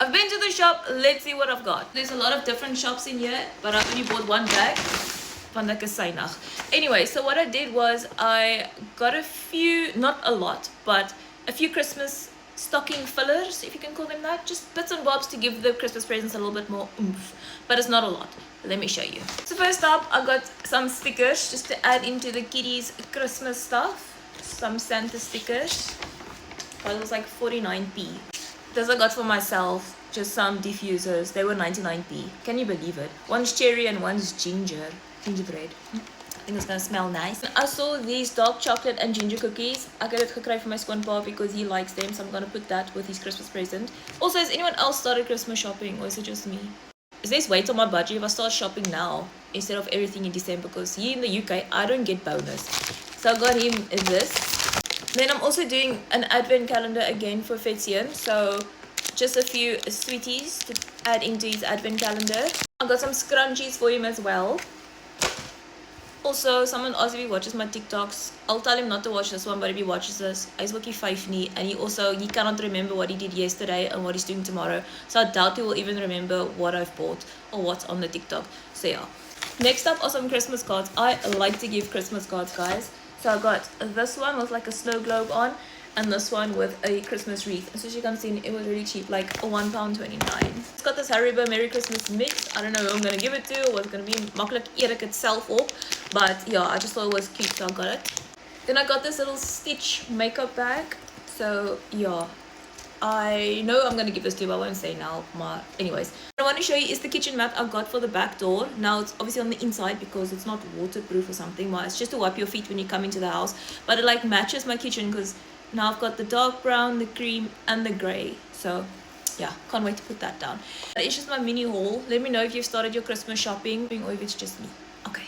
I've been to the shop. Let's see what I've got. There's a lot of different shops in here, but I only bought one bag. Anyway, so what I did was I got a few, not a lot, but a few Christmas stocking fillers, if you can call them that. Just bits and bobs to give the Christmas presents a little bit more oomph, but it's not a lot. Let me show you. So first up, I got some stickers just to add into the kiddies Christmas stuff. Some Santa stickers. That was like 49p. This I got for myself, just some diffusers. They were 99p. Can you believe it? One's cherry and one's gingerbread. I think it's gonna smell nice. I saw these dark chocolate and ginger cookies. I got it gekry for my skoonpa because he likes them, so I'm gonna put that with his Christmas present. Also, has anyone else started Christmas shopping, or is it just me? Is this weight on my budget if I start shopping now instead of everything in December? Because here in the UK, I don't get bonus. So I got him this. Then I'm also doing an advent calendar again for Fetzian. So just a few sweeties to add into his advent calendar. I got some scrunchies for him as well. Also, someone asked if he watches my TikToks. I'll tell him not to watch this one, but if he watches this, he's working 5 knee, and he cannot remember what he did yesterday and what he's doing tomorrow. So I doubt he will even remember what I've bought or what's on the TikTok. So yeah. Next up are some Christmas cards. I like to give Christmas cards, guys. So I got this one with like a snow globe on, and this one with a Christmas wreath. And so as you can see, it was really cheap, like £1.29. It's got this Haribo Merry Christmas mix. I don't know who I'm gonna give it to, or what's gonna be. Makkelijk eet ek it self op. But yeah, I just thought it was cute, so I got it. Then I got this little Stitch makeup bag. So yeah, I know I'm gonna give this to you, but I won't say now. Anyways, what I want to show you is the kitchen mat I got for the back door. Now it's obviously on the inside because it's not waterproof or something, but it's just to wipe your feet when you come into the house. But it like matches my kitchen because now I've got the dark brown, the cream, and the grey. So yeah, can't wait to put that down. It's just my mini haul. Let me know if you've started your Christmas shopping or if it's just me. Okay.